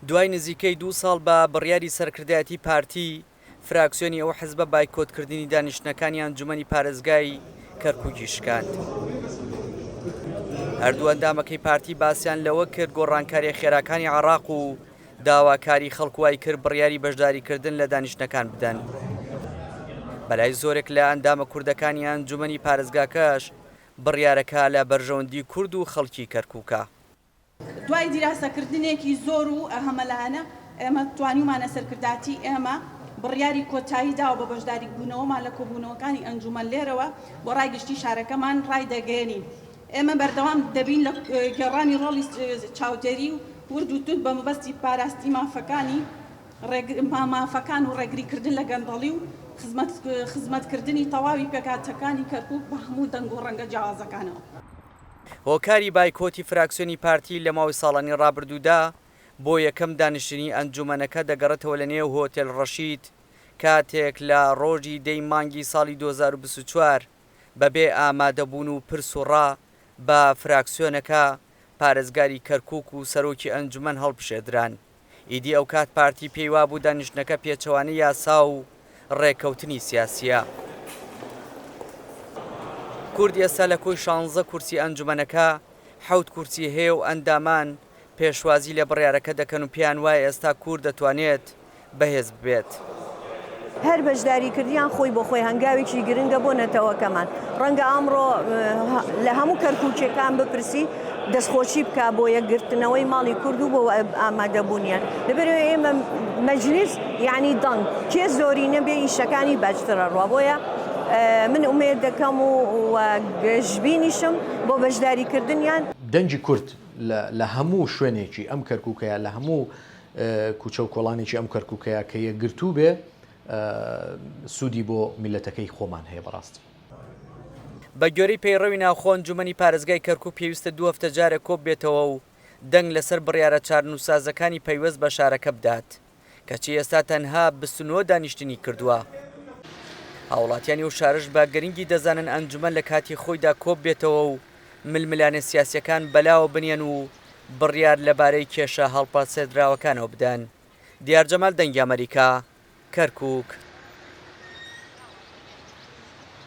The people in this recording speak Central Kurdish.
دوای نزیکەی 2 ساڵ بە بڕیاری سەرکردایەتی پارتی فراکسیۆنی ئەو حیزبە بایکۆتکردنی دانیشتنەکانی ئەنجومەنی پارێزگای کەرکووکی شکاند. هەردوو ئەندامەکەی پارتی باسییان لەوە کرد گۆڕانکاریە خێراکانی عێراق و داواکاری خەڵک وای کرد بڕیاری بەشداریکردن لە دانیشتنەکان بدەن. بەلای زۆرێک لە ئەندامە کوردەکانی ئەنجومەنی پارێزگاکەش بڕیارەکە لە بەرژەوەندی کورد و خەڵکی کەرکووکە. دوای دیراسەکردنێکی زۆر و ئەهەمەلایەنە ئێمە توانیمانە سەرکرداتی ئێمە بڕیاری کۆتایی داوە بە بەشداری بوونەوەمان لە کۆبوونەوەکانی ئەنجومەن لێرەوە بۆ ڕایگەشتی شارەکەمان ڕای دەگەێنین. ئێمە بەردەوام دەبین لە گەڕانی ڕۆڵی چاودێری و ورد و توت بە مەبەستی پاراستی مافەکان و ڕێگریکردن لە گەندەڵی و خزمەتکردنی تەواوی پێکاتەکانی کەرکووک بە هەموو دەنگ و ڕەنگە جیاوازەکانەوە. هۆکاری بایکۆتی فراکسیۆنی پارتی لە ماوەی ساڵانی ڕابردوودا بۆ یەکەم دانیشتنی ئەنجومەنەکە دەگەڕێتەوە لە نێو هۆتێل ڕەشید کاتێک لە ڕۆژی دەی مانگی ساڵی 2024 بەبێ ئامادەبوون و پرس و ڕا بە فراکسیۆنەکە پارێزگاری کەرکووک و سەرۆکی ئەنجومەن هەڵبژێدران. ئیدی ئەو کات پارتی پێیوا بوو دانیشتنەکە پێچەوانەی یاسا و ڕێکەوتنی سیاسیە. کورد ئێستا لە کۆی 16 کورسی ئەنجومەنەکە 7 کورسی هەیە و ئەندامان پێشوازی لە بڕیارەکە دەکەن و پیان وایە ئێستا کورد دەتوانێت بەهێز ببێت. هەر بەشداریکردیان خۆی بۆ خۆی هەنگاوێکی گرنگە بۆ نەتەوەکەمان ڕەنگە ئەمڕۆ لە هەموو کەرکووکێکان بپرسی دەستخۆشی بکە بۆ یەکگرتنەوەی ماڵی کورد و بۆ ئامادەبوونیان لەبەرەوە ئێمە مەجلیس یعنی دەنگ کێ زۆرینە بێ ئیشەکانی باشترە ڕوا بۆیە من ئومێد دەکەم و گەشتبینیشم بۆ بەشداریکردنیان. دەنگی کورد لە هەموو شوێنێکی ئەم کەرکووکەیە لە هەموو کوچە و کۆڵانێکی ئەم کەرکووکەیە کە یەکگرتوو بێ سوودی بۆ میلەتەکەی خۆمان هەیە بەڕاستی. بە گوێرەی پەیڕەوی ناوخۆ ئەنجومەنی پارێزگای کەرکووک پێویستە 2 هەفتە جارێک کۆب بێتەوە و دەنگ لەسەر بڕیارە چارنووسازەکانی پەیوەست بە شارەکە بدات کەچی ئێستا تەنها 29 دانیشتنی کردووە. هاوڵاتیانی و شارش بە گرنگی دەزانن ئەنجومەن لە کاتی خۆیدا کۆب بێتەوە و ململانە سیاسیەکان بەلاوە بنێن و بڕیار لەبارەی کێشە هەڵپەسێدراوەکانەوە بدەن. دیار جەمال دەنگی ئەمریکا کەرکووک.